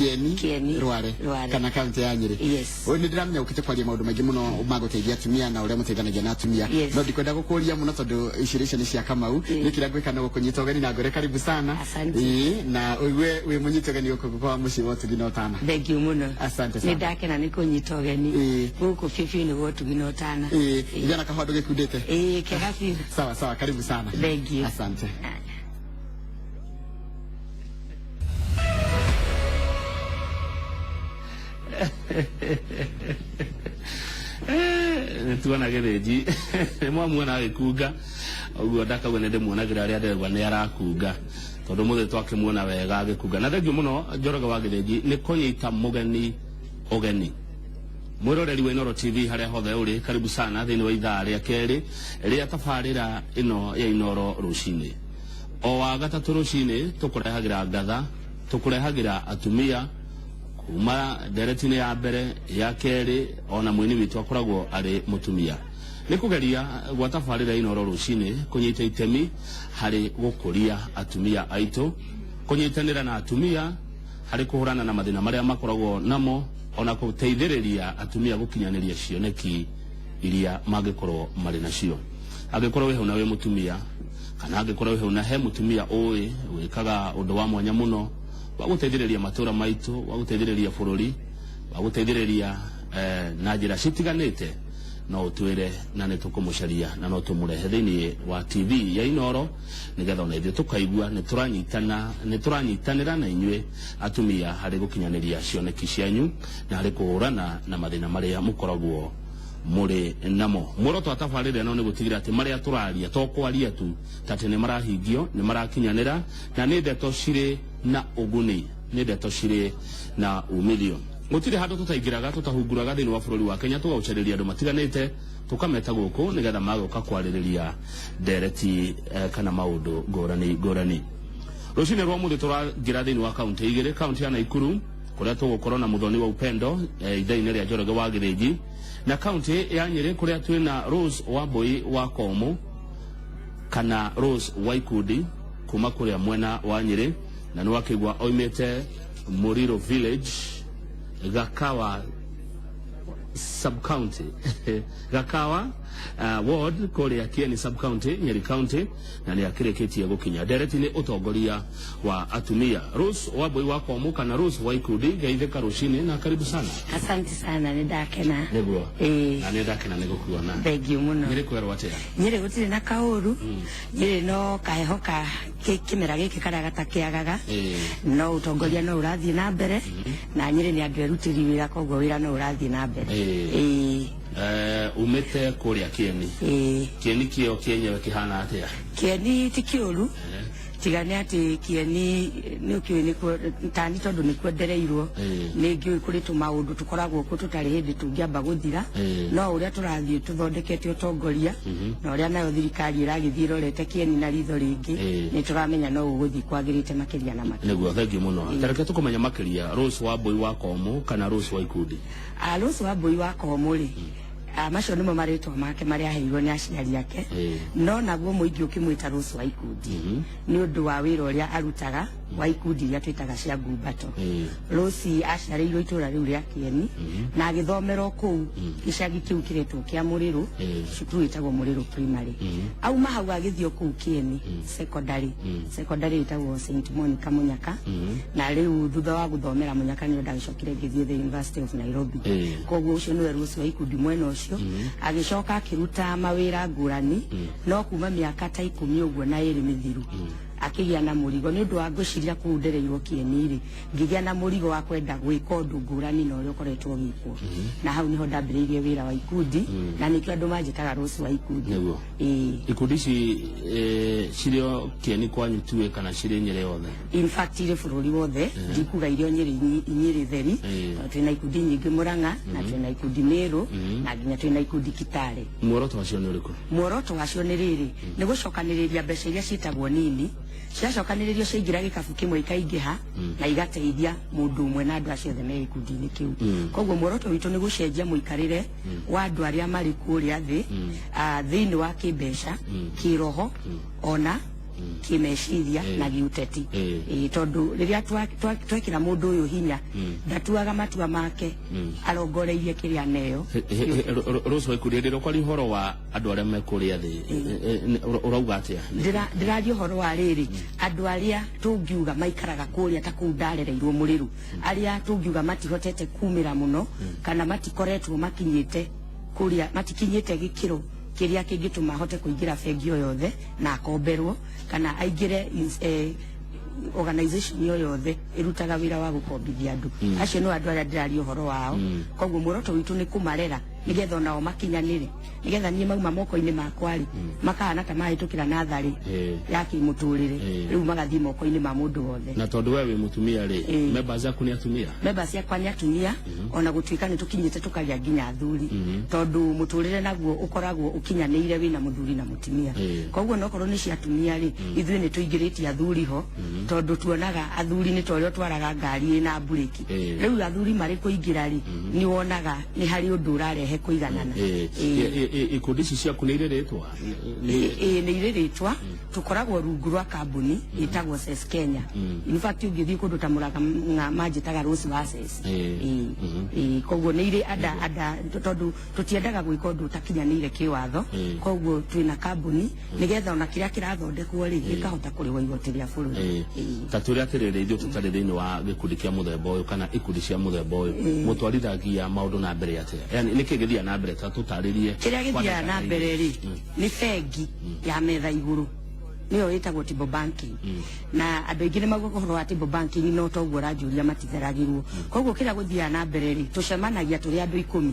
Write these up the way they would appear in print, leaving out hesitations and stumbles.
Kieni Rware kana kaunti ya Nyeri. Wewe ni ndiramenya ukite kwaria maundu maingi muno maguteithia atumia na uria muteithanagia na atumia. No ndikwenda gukuria muno tondu iciricio ni cia Kamau nikira gwikana gukunyita ugeni na ngore karibu sana. Na we munyita ugeni kwa muci wotu ginotana. Thank you muno. Asante sana. Nidakena nikunyita ugeni. Guku fifi ni wotu ginotana. Jana kahodo gekudete. Kerafi. Sawa karibu sana. Thank you. Asante. Tuana gereji mwamuona agikuga uguo ndakagwe nende muonagira ari aderwa ni arakuga tondu muthe twakimuona wega agikuga na thengio muno Njoroge wa gereji ni kunyita mugeni ogeni mwiroreri wa Inoro TV haria hothe uri karibu sana thiini wa ithaa ria keri ria tabarira ino ya Inoro rucini o wa gatatu rucini tukurehagira ngatha tukurehagira atumia kuma deretine ya mbere ya keri ona mwini witu akoragwo ari mutumia ni kugeria gwa tabarira Inoro rucini kunyita itemi hari gukuria atumia aitu kunyitanira na atumia hari kuhurana na mathina maria makoragwo namo ona guteithiriria atumia gukinyaniria cioneki iria magikorwo mari nacio agikorwo we huna we mutumia kana agikorwo we huna he mutumia oe wikaga undu wa mwanya muno wa guteithiriria matura maitu wa guteithiriria bururi wa guteithiriria na njira citiganite no utwire na ne tukumucaria na no tumurehe thiini wa TV ya Inoro nigetha ona ithu tukaigua ni turanyitanira na inywe atumia hari gukinyaniria cioneki cianyu na hari kuhurana na mathina maria mukoragwo muri namo muroto atabarire no ni gutigira ati maria turaria to kwaria tu tati ni marahingio ni marakinyanira na ni ndeto cire na uguni ni ndeto cire na umilio gutire handu tutaingiraga tutahunguraga thiini wa bururi wa Kenya tugaucereria andu matiganite tukameta guku nigetha magoka kwaririria dereti kana maundu ngorani rucini rwa muthi turagira thiini wa kaunti igire kaunti ya Naikuru kuria tugukorwo na muthoni wa upendo ithaini ria Njoroge wa gereji na kaunti ya Nyeri kuria twina Rose Wambui wa Komu kana Rose Waikudi kuma kuria mwena wa Nyeri na ni wakigwa oimete Muriro village Gakawa sub-county Gakawa ward kuria Kieni sub-county Nyeri county na ni akireketie gukinya dereti ni utongoria wa atumia Rose Wambui wa Komu kana Rose Waikudi geitheka rucini na karibu sana. Asante sana nidakena niguo na nidakena nigukuona. Thank you muno. Nyeri kwerwa atia Nyeri gutire na kauru Nyeri no kaehoka kimera giki karia gatakiagaga no utongoria no urathie na mbere na Nyeri ni andu erutiri wira koguo wira no urathie na mbere umete kuria Kieni Kieni kio kienyewe kihana atia Kieni ti kiuru tigane ati Kieni ni ukiwe tani tondu ni kwendereirwo ni ngiu kuri tumaundu tukoragwo ku tutari hindi tungiamba guthira no uria turathie tuthondekete utongoria na uria nayo thirikari iragithie rorete Kieni na ritho ringi ni turamenya no uguthie kwagirite makiria na makiria niguo thangi muno tareke tukumenya makiria Rose Wambui wa Komu kana Rose Waikudi Rose Wambui wa Komu ri macio nimo maritwa make maria aheirwo ni aciari ake no naguo muingi ukimwita Rose Waikudi ni undu wa wira uria arutaga Waikudi iria twitaga cia ngumbato Rose aciarirwo itura riu ria Kieni na agithomera kuu gicagi kiu kiretwo kia Muriro cukuru itagwo Muriro primary auma hau agithio kuu Kieni secondary itagwo St Monica Munyaka na riu thutha wa guthomera Munyaka ni ndagicokire ngithie the University of Nairobi koguo ucio ni Rose Waikudi mwena ucio agicoka akiruta mawira ngurani no kuma miaka ta 10 uguo na iri mithiru akigia na murigo ni undu wa ngwiciria kundereirwo Kieni ri ngigia na murigo wa kwenda gwika undu ngurani na uria ukoretwo gikwo na hau niho ndambiriirie wira wa ikundi na nikio andu manjitaga Rose Waikudi ikundi cirio Kieni kwanyu tuwe kana ciri Nyeri yothe in fact ire bururi wothe ndikuga irio Nyeri theri twina ikundi nyingi Murang'a na twina ikundi Meru na nginya twina ikundi Kitale muoroto wacio ni uriku muoroto wacio ni riri ni gucokaniriria mbeca iria citagwo nini ciacokaniririo ciingira gikabu kimwe ikaingiha na igateithia mundu umwe na andu acio othe me gikundi-ini kiu koguo muoroto witu ni gucenjia muikarire wa andu aria mari kuria thi thiini wa kimbeca kiroho ona kimeciria na giuteti tondu riria twekira mundu uyu hinya ndatuaga matua make arongoreirie kiria neyo Rose Waikuri rero kwari horo wa andu aria mekuria thi urauga atia ndirathio horo wa riri andu aria tungiuga maikaraga kuria ta kuu ndarereirwo muriru aria tungiuga matihotete kumira muno kana matikoretwo makinyite kuria matikinyite gikiro kiria kingituma hote kuingira bengi yothe na akomberwo kana aingire organization yothe irutaga wira wa gukombithia andu acio no andu aria ndirario horo wao koguo muroto witu ni kumarera nigetha nao makinyanire nigetha nie mauma moko-ini makwari makahana ta mahitukira nathari ya kimuturire riu magathie moko-ini ma mundu wothe na tondu wewe mutumia ri members yaku ni atumia members yakwa ni atumia ona gutuika ni tukinyite tukaria nginya athuri tondu muturire naguo ukoragwo ukinyanire wina muthuri na mutumia koguo no korwo ni cia atumia ri ithuĩ ni tuingiritie athuri ho tondu tuonaga athuri ni torio twaraga ngari ina bureki riu athuri mari kuingira ri ni wonaga ni hari undu urarehe kuiganana ikundi ciaku ni iriritwa ni iriritwa tukoragwo rungu rwa kambuni itagwo SES Kenya in fact ungithii kundu ta Murang'a manjitaga Rose Versus koguo ni iri ada tondu tutiendaga gwika undu utakinyanire kiwatho koguo twina kambuni nigetha ona kiria kirathondekwo ri gikahota kuriwa igoti ria bururi taturia atiriri ithuĩ tutari thiini wa gikundi kia muthemba uyu kana ikundi cia muthemba uyu mutwarithagia maundu na mbere atia yani niki githia na mbere tutaririe kiria githia na mbere ri ni bengi ya metha iguru niyo itagwo Tibo Banking na andu aingĩ nĩmauga ũhoro wa Tibo Banking no toguo ũranjũria matitheragirwo koguo kĩrĩa gũthiaga na mbere ri tucemanagia tũrĩ andũ 10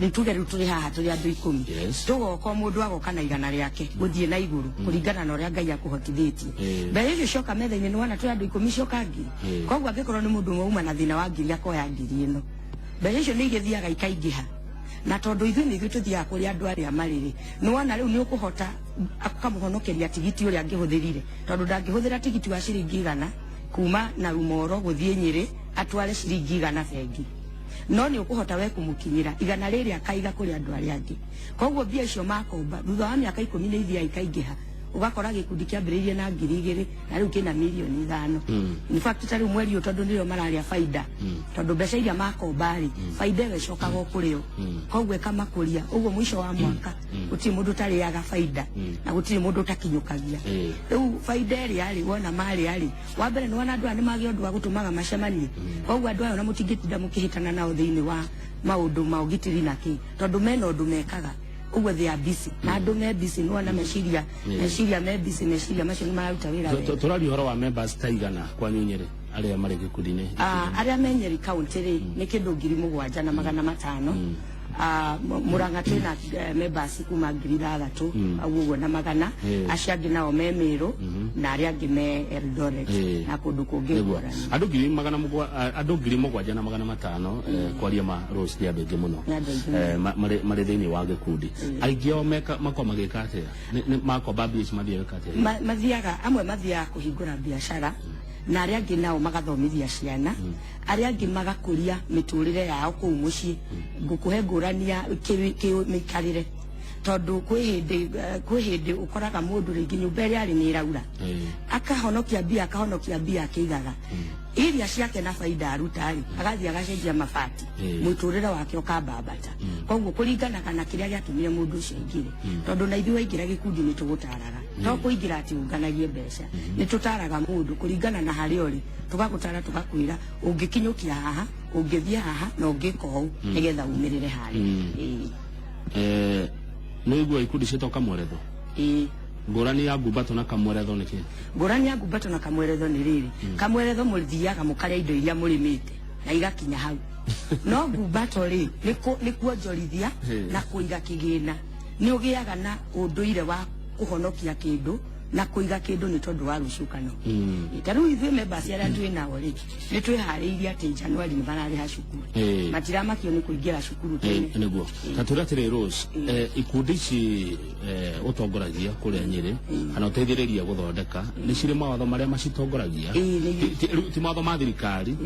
nituge riu turi haha turi andu 10 tugoka mundu agoka na igana riake guthie na iguru kuringana na uria Ngai akuhotithitie mbere iyo coka metha-ini ni wana turi andu 10 coka ngiri koguo angikorwo ni mundu umwe uma na thina wa ngiri akoya ngiri ino mbere icio ni igithiaga ikaingiha na tondu ithuĩ nĩ ithuĩ tuthiaga kuri andu aria mariri ni wana riu ni ukuhota akamuhonokeria tigiti uria angihũthĩrire tondu ndangĩhũthĩra tigiti wa ciringi 100 kuma na Rumoro guthie Nyeri atware ciringi 100 bengi no ni ukuhota we kumukinyira igana riri akaiga kuri andu aria angi koguo mbia icio makomba thutha wa miaka 10 ni ithia ikaingiha ugakora gikundi kiambiririe na ngiri 2 na riu kina milioni 5 in fact tari mweri utondu niyo mararia faida tondu mbeca iria makomba ri faida icokaga kurio koguo kamakuria uguo mwisho wa mwaka uti mundu tariaga faida na gutiri mundu takinyukagia riu faida ri ari wona mari ari wa mbere ni wana andu ani magi undu wa gutumaga macemanie koguo andu ayo na mutingitinda mukihitana nao thiini wa maundu ma ugitiri na ki tondu mena undu mekaga uwe they are busy na andu me busy no na meciria me busy meciria macio ni mararuta wira wega turari horo wa members taigana kwa Nyeri aria mari gikundi-ini aria me Nyeri county ri ni kindu 7,500 Murang'a twina members kuma 3,000 aguo na magana acia angi nao me Meru na aria angi me Eldoret na kundu kungi ngurani andu 7,500 kwaria ma Rose dia bege muno mari thiini wa gikundi aingi o makoma magika atia makomba mbia ici mathiaga atia mathiaga amwe mathiaga kuhingura biashara na aria angi nao magathomithia ciana aria angi magakuria miturire yao kuu mucii ngukuhe ngurania mikarire tondu kwi hindi ukoraga mundu ringi nyumba iria ari ni iraura akahonokia mbia akiigaga iria ciake na faida arutari agathia agacenjia mabati muturire wake ukambambata koguo kuringana kana kiria giatumire mundu ucio ingire tondu na ithuĩ waingira gikundi ni tugutaraga to kuingira ati unganagie mbeca ni tutaraga mundu kuringana na hari ori tugagutara tugakwira ungikinyukia haha ungithia haha na ungikou nigetha umirire hari no igua ikundi cito kamweretho ngurani ya ngumbato na kamweretho niki ngurani ya ngumbato na kamweretho ni riri kamweretho murithiaga mukaria indo iria murimite na igakinya hau no ngumbato ri ni kuonjorithia na kuiga kigina ni ugiaga na unduire wa kuhonokia kindu na kuiga kindu ni tondu wa rucukano itaru ithuĩ members aria twinao ri ni twihariirie ati January ni barariha cukuru matiramakio ni kuingira cukuru tene niguo taturatire Rose ikundi ici utongoragia kuria Nyeri kana uteithiriria guthondeka ni ciri mawatho maria macitongoragia ti mawatho ma thirikari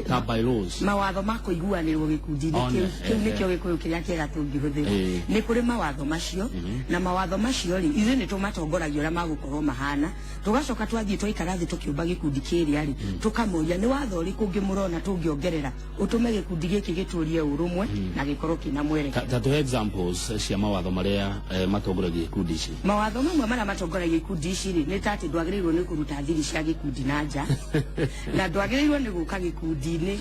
ta bylaws mawatho ma kuiguanirwo gikundi-ini kiu nikio gikuyu kiria kiega tungihuthira ni kuri mawatho macio na mawatho macio ri ithuĩ nĩ tũmatongoragia ũrĩa magũkorwo mahana tugacoka twathiĩ twaikara thĩ tũkĩũmba gĩkundi kĩrĩa ri tũkamũria nĩ watho ũrĩkũ ũngĩmũrona tũngĩongerera ũtũme gĩkundi gĩkĩ gĩtũrie ũrũmwe na gĩkorwo kĩna mwerekera. Ta tuhe examples cia mawatho marĩa matongoragia gĩkundi ici. Mawatho mamwe marĩa matongoragia gĩkundi ici ri nĩ ta atĩ ndwagĩrĩirwo nĩ kũruta thiri cia gĩkundi na nja na ndwagĩrĩirwo nĩ gũka gĩkundi-inĩ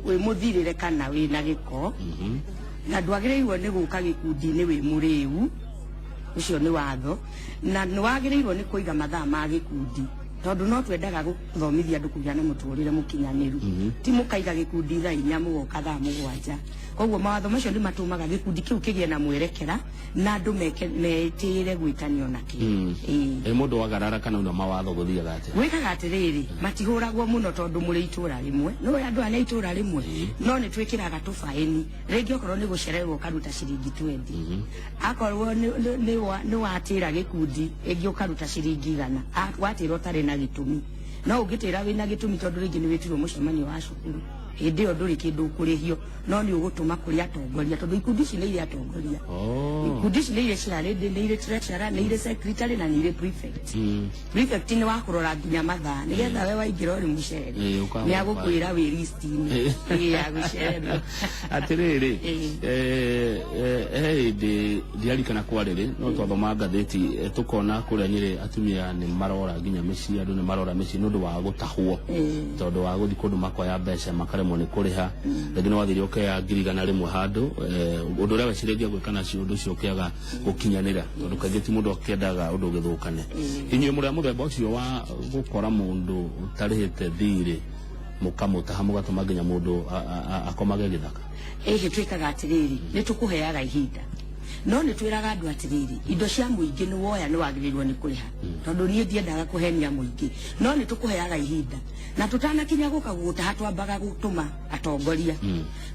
wĩ mũthirĩre kana wĩna gĩko na ndwagĩrĩirwo nĩ gũka gĩkundi-inĩ wĩ mũrĩu ucio nĩ watho na nĩwagĩrĩirwo nĩ kũiga mathaa ma gĩkundi tondu no twendaga gũthomithia andũ kũgĩa na mũtũrĩre mũkinyanĩru ti mũkaiga gĩkundi thaa 4 mũgoka thaa 7 koguo mawatho macio nĩ matũmaga gĩkundi kĩu kĩgĩe na mwerekera na andũ metĩĩre gwĩtanio nakĩo. Mũndũ wagarara kana una mawatho gũthiaga atĩa? Gwĩkaga atĩrĩrĩ matihũragwo mũno tondu mũrĩ itũra rĩmwe no andũ a itũra rĩmwe no nĩ twĩkĩraga tũbaĩni rĩngĩ okorwo nĩ gũcererwo karuta ciringi 20 akorwo nĩ watĩra gĩkundi ĩngĩ ũkaruta ciringi 100 watĩra ũtarĩ na gĩtũmi no ũngĩtĩra wĩna gĩtũmi tondu rĩngĩ nĩ wĩtirwo mũcemanio wa cukuru hĩndĩ ĩyo ndũrĩ kĩndũ ũkũrĩhio no nĩ ũgũtũma kũrĩ atongoria tondu ikundi ici nĩ irĩ atongoria ikundi ici nĩ irĩ cirarĩ nĩ irĩ treasurer nĩ irĩ secretary na nĩ irĩ prefect prefect nĩ wa kũrora nginya mathaa nĩgetha we waingĩra ũrĩ mũcere nĩ agũkwĩra wĩ list-inĩ ya gũcererwo. Atĩrĩrĩ hĩndĩ ndiarikana kwarĩrĩ no twathoma ngathĩti tũkona kũrĩa Nyĩrĩ atumia nĩ marora nginya mĩciĩ andũ nĩ marora mĩciĩ nĩ ũndũ wa gũtahwo tondu wa gũthiĩ kũndũ makoya mbeca makaremwo nĩ kũrĩha rĩngĩ nĩ wathire ũkea 100 handũ ũndũ ũrĩa wecirĩria gwĩka nacio ũndũ ũcio ũkĩaga gũkinyanĩra tondũ kaingĩ ti mũndũ akĩendaga ũndũ ũgĩthũkane. Inyuĩ mũrĩa mũthemba ũcio wa gũkora mũndũ ũtarĩhĩte thirĩ mũkamũtaha mũgatũma nginya mũndũ akomage gĩthaka? Twĩkaga atĩrĩrĩ nĩ tũkũheaga ihinda no nĩ twĩraga andũ atĩrĩrĩ indo cia mũingĩ nĩ woya nĩ wagĩrĩirwo nĩ kũrĩha tondu niĩ ndiendaga kũhenia mũingĩ no nĩ tũkũheaga ihinda na tũtanakinya gũka gũtaha twambaga gũtũma atongoria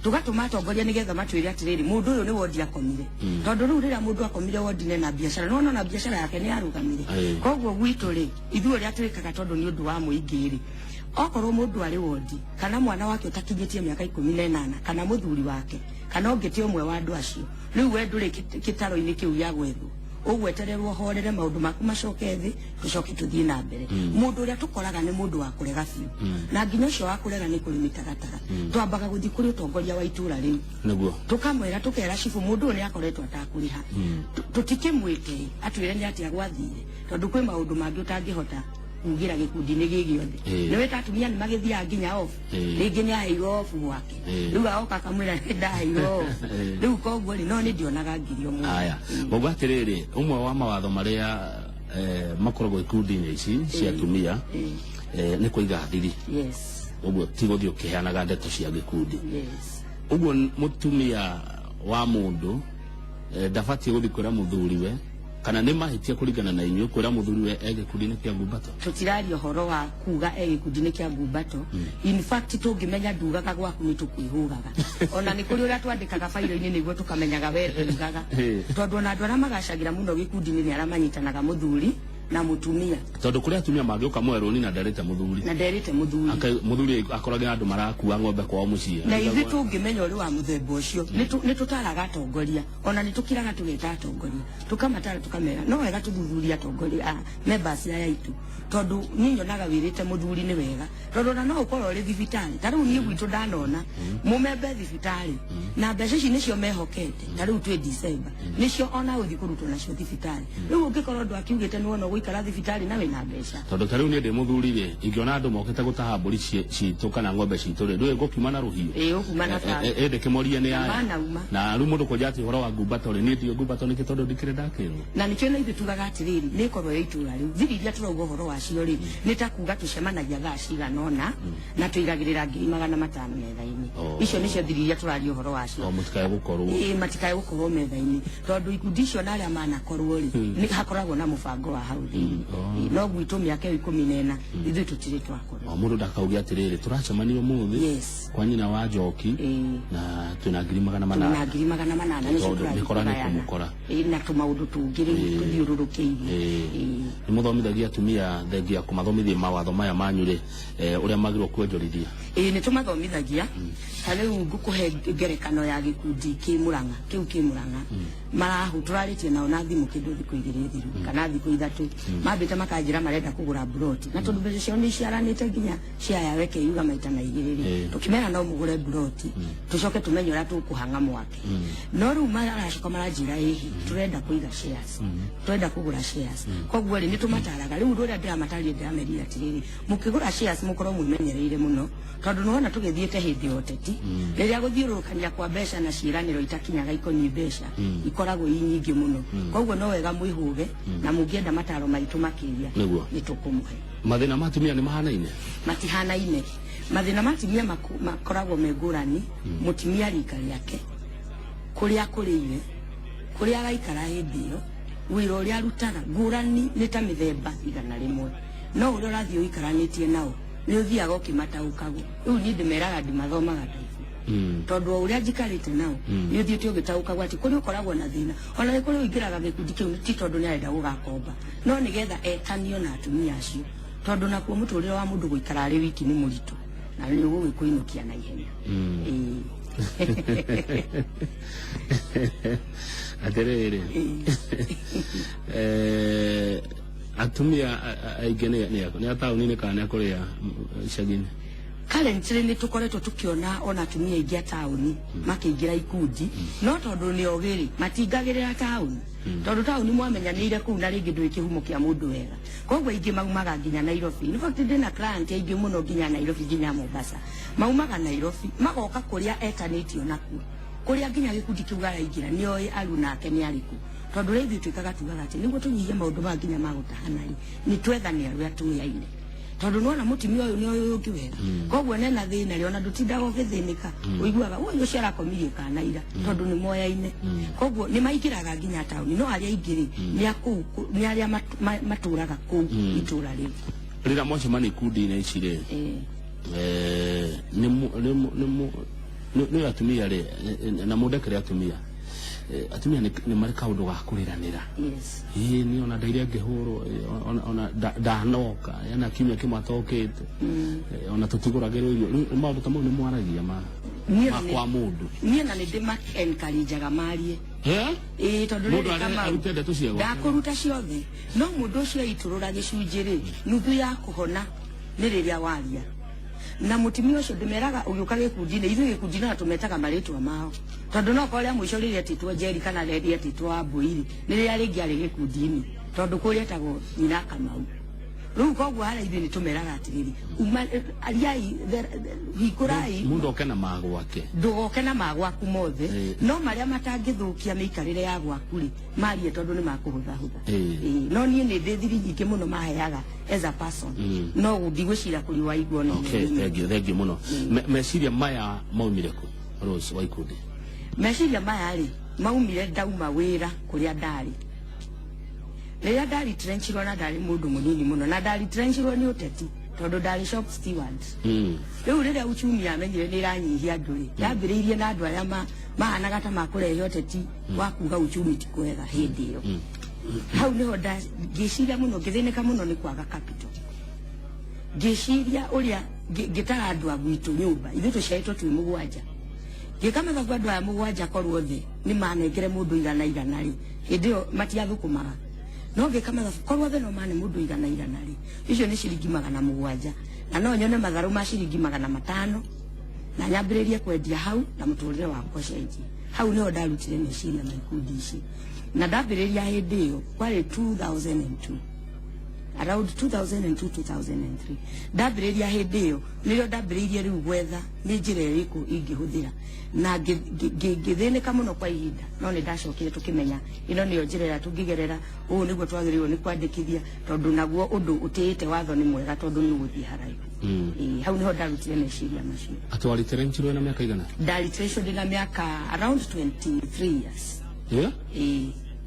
tugatũma atongoria nĩgetha matwĩre atĩrĩrĩ mũndũ ũyũ nĩ wondi akomire tondu rĩu rĩrĩa mũndũ akomire wondi-inĩ na biacara no na biacara yake nĩ yarũgamire koguo gwitũ rĩ ithuĩ ũrĩa twĩkaga tondu nĩ ũndũ wa mũingĩ rĩ okorwo mũndũ arĩ wondi kana mwana wake ũtakinyĩtie mĩaka 18 kana mũthuri wake kana ũngĩte ũmwe wa andũ acio rĩu we ndũrĩ kĩtaro-inĩ kĩu gĩa gwethwo ũgwetererwo horere maũndũ maku macoke thĩ tũcoke tũthiĩ na mbere. Mũndũ ũrĩa tũkoraga nĩ mũndũ wa kũrega biũ na nginya ũcio wa kũrega nĩ kũrĩ mĩtaratara twambaga gũthiĩ kũrĩ ũtongoria wa itũra rĩu nĩguo tũkamwĩra tũkera cibu mũndũ ũyũ nĩ akoretwo atakũrĩha tũtikĩmwĩte atwĩre nĩ atĩa gwathire tondu kwĩ maũndũ mangĩ ũtangĩhota kugira gĩkundi-inĩ gĩgĩothe nĩ wĩta atumia nĩ magĩthiaga nginya off rĩngĩ nĩ aheirwo off gwake rĩu agoka akamwĩra nĩ ndaheirwo off rĩu koguo rĩ no nĩ ndionaga ngirio mũno. Haya mũgũ atĩrĩrĩ ũmwe wa mawatho marĩa makoragwo ikundi-inĩ ici cia atumia nĩ kũiga thiri ũguo ti gũthiĩ ũkĩheanaga ndeto cia gĩkundi ũguo mũtumia wa mũndũ ndabatiĩ gũthiĩ kwĩra mũthuriwe kana nĩ mahĩtia kũringana na inyuĩ kwĩra mũthuriwe gĩkundi-inĩ kĩa ngumbato? Tũtiraria ũhoro wa kuga gĩkundi-inĩ kĩa ngumbato in fact tũngĩmenya ndugaga gwaku nĩ tũkwĩhũgaga ona nĩ kũrĩ ũrĩa twandĩkaga bairo-inĩ nĩguo tũkamenyaga we ndugaga tondu ona andũ arĩa magacagĩra mũno gĩkundi-inĩ nĩ arĩa manyitanaga mũthuri na mutumia tondu kuri atumia magĩũka mwerũ na nderĩte mũthuri mũthuri akoraga andũ marakua ng'ombe kwao mũciĩ na ithuĩ tũngĩmenya ũrĩ wa mũthemba ũcio nĩ tũtaraga atongoria ona nĩ tũkiraga tũgeta atongoria tũkamatara tũkamera no wega tũthuthuria atongoria members aya itu tondu niĩ nyonaga wĩrĩte mũthuri nĩ wega tondu na no ũkorwo ũrĩ thibitarĩ ta rĩu niĩ gwitũ ndanona mũmembe thibitarĩ na mbeca ici nĩcio mehokete ta rĩu twĩ December nĩcio ona ũthiĩ kũrutwo nacio thibitarĩ rĩu ũngĩkorwo ndũ akiugĩte nĩ wona gũikara thibitarĩ na wĩna mbeca tondu ta rĩu niĩ ndĩ mũthuri rĩ ingĩona andũ mokĩte gũtaha mbũri citũ kana ng'ombe citũ rĩ ndũĩ ngũkiuma na rũhiũ ũkuma na bara ndĩkĩmorie nĩ aya na rĩu mũndũ kwenja atĩ ũhoro wa ngumbato rĩ niĩ ndio ngumbato nĩkĩ tondu ndikĩrĩ ndakĩrwo na nĩkĩo na ithuĩ tugaga atĩrĩrĩ nĩ korwo ya itũra rĩu thiri iria tũrauga ũhoro wacio rĩ nĩ ta kuga tũcemanagia thaa cigana ũna na tũigagĩrĩra 500 metha-inĩ icio nĩcio thiri iria tũraria ũhoro wacio matikae gũkorwo metha-inĩ tondu ikundi icio na arĩa manakorwo rĩ nĩ hakoragwo na mũbango wa hau uthini no gwitå mä aka 14 ithuä tå tirä twakora må ndå ndakauge atä rä rä tå racemanio må thä kwa nyina wa Njoki na twä na 800 nä korane kå må kora na tå maå ndå tå ngä rä tå thiå rå kä irie nä må thomithagia atumia thengia kå mathomithia mawatho maya manyu rä å rä a magä rwo kuonjorithia nä tå mathomithagia ta rä u ngå kå he ngerekano ya gä kundi kä må ranga kä u kä må ranga marahå tå rarä tie nao na thimå kä ndå thikå 2 thiru kana thikå 3 mambä te makanjä ra marenda kå gå ra mburoti na tondå mbeca ciao nä ciaranä te nginya ciaya weke yuga maita na 2 rä tå kä mera no må gå re mburoti tå coke tå menye å rä a tå kå hanga mwake no rä u maracoka maranjä ra ä tå renda kå iga tå renda kå gå ra koguo rä nä tå mataraga rä u ndå å rä a ndä ramatarie ndä ramerire atä rä rä må kä gå ra må korwo mwĩmenyereire må no tondå nä wona tå gä thiä te hä ndä ya åteti rä rä a gå thiå rå kania kwa mbeca na ciäranä ro itakinyaga ikoniä mbeca ikoragwo i nyingä må no koguo no wega mwä hå ge na må ngä enda mataro maitå makä ria nä tå kå må he mathä na matumia nä mahanaine matihanaine mathä na matumia makoragwo me ngå rani må timia rika rä ake kå rä a kå rä ire kå rä a agaikara hä ndä ä yo wä ra å rä a arutaga ngå rani nä ta mä themba 100 no å rä a å rathiä å ikaranä tie nao nä å thiaga å kä mataå kagwo rä u niä ndä meraga ndä mathomaga ndaibu tondå o å rä a njikarä te nao nä å thiä te å gä taå kagwo atä kå rä å koragwo na thä na ona nä kå rä å ingä raga gä kundi kä u ti tondå nä arenda gå gakomba no nä getha etanio na atumia acio tondå nakuo må tå rä re wa må ndå gå ikara arä wiki nä må ritå na nä å gå gä kå inå kia na ihenya atä rä rä atumia aingä nä a taåni-inä kana nä akå rä a icagi-inä currently nä tå koretwo tå kä ona ona atumia aingä a taåni makä ingä ra ikundi no tondå nä ogä rä matingagä rä ra taåni tondå taåni mwamenyanä ire kå u na rä ngä ndå ä kä humo kä a må ndå wega koguo aingä maumaga nginya Nairobi in fact ndä na client aingä må no nginya Nairobi nginya Mombasa maumaga Nairobi magoka kå rä a etanä tio nakuo kå rä a nginya gä kundi kä u garaingä ra nä oä aru nake nä arä kå tondå rä ithuä twä kaga tugaga atä nä guo tå nyihie maå ndå ma nginya magå tahanari nä twethane arå a tå yaine tondå nona må timia å yå nä å yå å ngä wega koguo nena thä na rä ona ndå tindaga å gä thä nä ka å iguaga å yå ciarakomirie kana ira tondå nä moyaine koguo nä maingä raga nginya taåni no arä a aingä rä nä arä a matå raga kå u itå ra rä u rä rä a mwacemania ikundi-inä ici rä nä atumia rä na må ndekere atumia nä marä kaå ndå ga kå rä ranä ra nä ona ndaire ngä hå rwo ona ndanoka yana kiumia kä matokä te ona tå tigå ragä rwo irio maå ndå ta mau nä mwaragia makwa må ndå niä na nä ndä maenkarinjaga marie tondå rä rä ndakå ruta ciothe no må ndå å cio aitå rå ra gä cunjä rä nuthu ya kå hona nä rä rä a waria na mutimia ucio ndimeraga ugiuka gikundi-inä ithuä gikundi na tå metaga marĩtwa mao tondå no korĩa mũico rĩrĩa atĩtwo Njeri kana rĩrĩa atĩtwo Ambũiri nĩ rĩrĩa rĩngĩ arĩ gĩkundi-inĩ tondũ kũrĩa etagwo nyina Kamau rĩu koguo harĩa ithuĩ nĩ tũmeraga atĩrĩrĩ ariai hingũrai mũndũ oke na magwake ndũgoke na magwaku mothe no marĩa matangĩthũkia mĩikarĩre ya gwaku rĩ marie tondũ nĩ makũhũthahũtha no niĩ nĩ ndĩ thiri nyingĩ mũno maheaga as a person no ndigwĩcira kũrĩ waigua no thengiũ mũno meciria maya maumire kũ Rose wa ikundi meciria maya rĩ maumire ndauma wĩra kũrĩa ndarĩ rĩrĩa ndarĩ trenchirwo na ndarĩ mũndũ mũnini mũno na ndarĩ trenchirwo nĩ ũteti tondũ ndarĩ shop steward rĩu rĩrĩa uchumi amenyire nĩ ĩranyihia andũ rĩ yambĩrĩirie na andũ arĩa mahanaga ta makũrehe ũteti wa kuga uchumi ti kwega hĩndĩ ĩyo hau nĩho ngĩciria mũno ngĩthĩnĩka mũno nĩ kwaga capital ngĩciria ũrĩa ngĩtara andũ a gwitũ nyũmba ithuĩ tũciarĩtwo twĩ mũgwanja ngĩka mathabu andũ aya mũgwanja korwo thĩ nĩ manengere mũndũ 100 rĩ hĩndĩ ĩyo matiathũkũmaga no ngĩka mathabu korwo thĩ no mane mũndũ 100 rĩ icio nĩ ciringi 700 na no nyone matharũ ma ciringi 500 na nyambĩrĩrie kwendia hau na mũtũrĩre wakwa cenjie hau nĩho ndarutire meciria ma ikundi ici na ndambĩrĩria hĩndĩ ĩyo kwarĩ 2002 around 2002 2003 ndambĩrĩria hĩndĩ ĩyo nĩrĩo ndambĩrĩirie rĩu gwetha nĩ njĩra ĩrĩkũ ingĩhũthĩra na ngĩthĩnĩka mũno kwa ihinda no nĩ ndacokire tũkĩmenya ĩno nĩyo njĩra ĩrĩa tũngĩgerera ũũ nĩguo twagĩrĩirwo nĩ kwandĩkithia tondũ naguo ũndũ ũtĩĩte watho nĩ mwega tondũ nĩ ũgũthiĩ haraihu hau nĩho ndarutire meciria macio atwarĩtĩrenchirwo na mĩaka igana ndarĩtĩrĩcio ndĩ na mĩaka around 23 years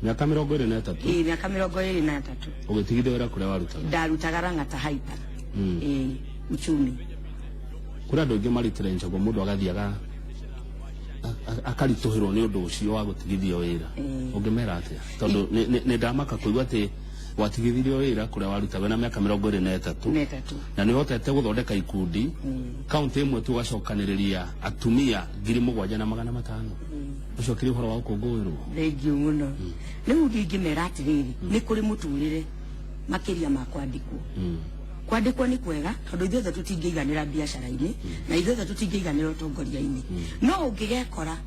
miaka 23 miaka 23 ugitigithia wira kuria warutaga ndarutaga Rang'ata Haita uchumi kuri andu ingi maritire njogo mundu agathiaga akarituhirwo ni undu ucio wa gutigithia wira ungimera atia tondu ni ndamaka kuigua ati watigithirio wira kuria warutaga na miaka 23 na ni hotete guthondeka ikundi kaunti imwe tu gacokaniriria atumia 7,500 ucio kiri horo wa ukungurwo thengiu muno riu ngimera atiriri ni kuri muturire makiria ma kwandikwo kwandikwo ni kwega tondu ithuothe tutingeiganira biacara-ini na ithuothe tutingeiganira utongoria-ini no ungigekora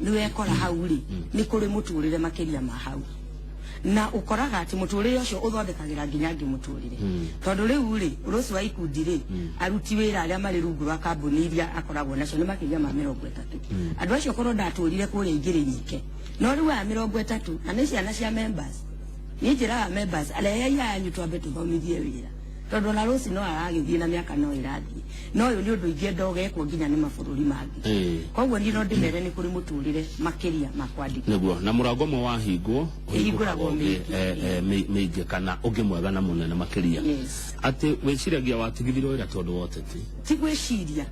ni wekora hau ri ni kuri muturire makiria ma hau na ukoraga ati muturire ucio uthondekagira nginya ngi muturire tondu riu ri Rose wa ikundi ri aruti wira aria mari rungu rwa kambuni iria akoragwo nacio ni makiria ma 30 andu acio korwo ndaturire kuria igiri nyike no riu ya 30 na ni ciana cia members ni njira members aria yanyu twambe tuthomithie wira tondu na Rose no aragithie na miaka no irathie no uyu ni undu ingienda ugekwo nginya ni mabururi mangi koguo ni no ndimere ni kuri muturire makiria makwandika niguo na murango mwe wahingwo uhinguragwo miingi kana ungi mwega na munene makiria ati wiciragia watigithirwo wira tondu woteti ti gwiciria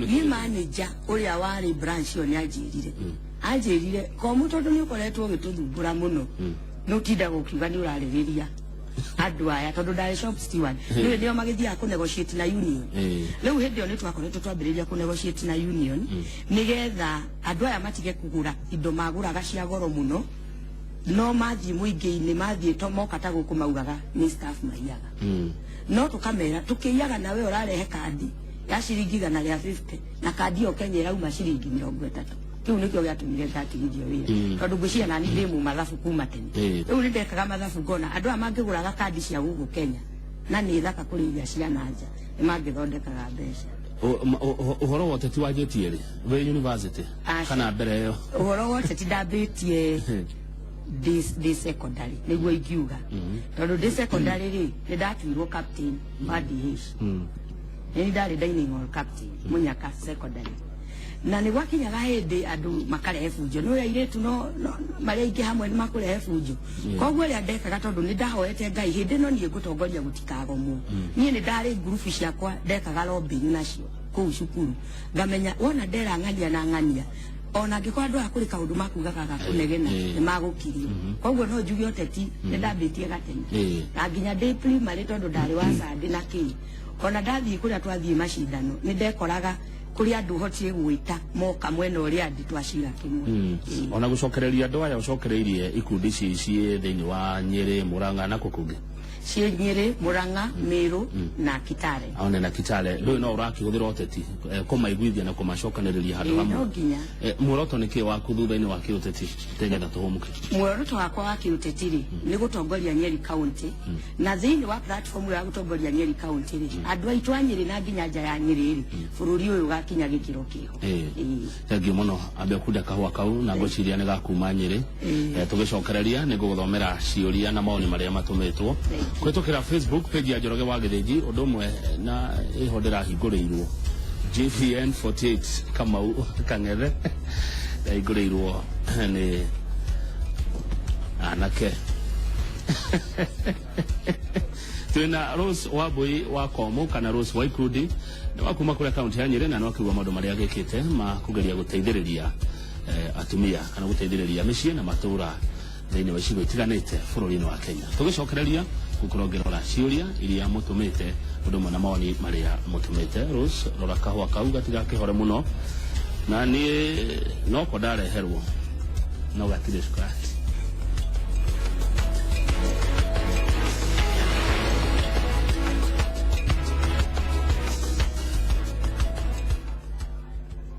ni manager uria wari branch yo ni anjirire ko mutondu ni ukoretwo ugituthumbura muno nutinda gukiuga ni uraririria andu aya tondu ndari shop steward ndio magithia ku negotiate na union riu hindi oni twakoretwo twambiriria ku negotiate na union nigetha andu aya matige kugura indo maguraga cia goro muno no mathi muingi-ini mathi tomoka ta guku maugaga ni staff maiyaga no tukamera tukiyaga nawe urarehe kandi ya ciringi 150 na kandi yo Kenya irauma ciringi 30 kiu nikio giatumire ngatigithio wira tondu ngwiciria nani ndimu mathabu kuma tene riu ni ndekaga mathabu ngona andu amangiguraga kandi cia guku Kenya na ni thaka kuriithia ciana nja ni mangithondekaga mbeca uhoro wote ti wajetie ri we university kana mbere yo uhoro wote ti ndambitie this secondary niguo ingiuga tondu this secondary ri ni ndatuirwo captain wa DH ni ndari dining hall captain Munyaka secondary na ni gwakinyaga hindi andu makarehe funjo no yairetu no maria ingi hamwe ni makurehe funjo koguo ria ndekaga tondu ni ndahoete Ngai hindi no nie ngutongoria gutikagomwo nie ni ndari group ciakwa ndekaga lobbying nacio kuu cukuru ngamenya wona ndera ng'ania na ng'ania ona ngikwa andu akuri kaundu makugaga gakunegena ni magukirio koguo no njuge oteti ni ndambitie gatene na nginya ndi primary tondu ndari wa sandi na ki ona ndathii kuria twathii mashindano ni ndekoraga kuri andu hotie gwita moka mwena uria ndi twacira kimwe ona gucokereria andu aya ucokereirie ikundi cici thiini wa Nyeri Murang'a na kukungi cie Nyeri Murang'a Meru na Kitale aone na Kitale ndu no urakihuthira oteti kumaiguithia na kumacokaniriria handu hamwe muoroto niki waku thutha-ini wa kiuteti tegetha tuhumuke muoroto wakwa wa kiuteti ri ni gutongoria Nyeri county na thiini wa platform ya gutongoria Nyeri county ri andu aitu a Nyeri na nginya nja ya Nyeri ri bururi uyu gakinya gikiro kiho thengiu muno ambe kuda kahua kau na ngociria ni gakuma Nyeri tugicokereria ni guguthomera ciuria na maoni maria matumitwo kwitukira Facebook page ya Njoroge wa Githinji undu mwe na iho ndirahinguriirwo JVN 48 Kamau Kang'ethe ihinguriirwo ni anake twina Rose Wambui wa Komu kana Rose wa ikundi ni wakuma kuria kaunti ya Nyeri na no kiuga maundu maria gekite ma kugeria guteithiriria atumia kana guteithiriria micii na matura thiini wa icigo itiganite bururi-ini wa Kenya tugicokereria gukurongerora ciuria iria mutumite undu mwe na maoni maria mutumite Rose rora kahua kau gatigakihore muno na ni no ko ndareherwo no gatire sukati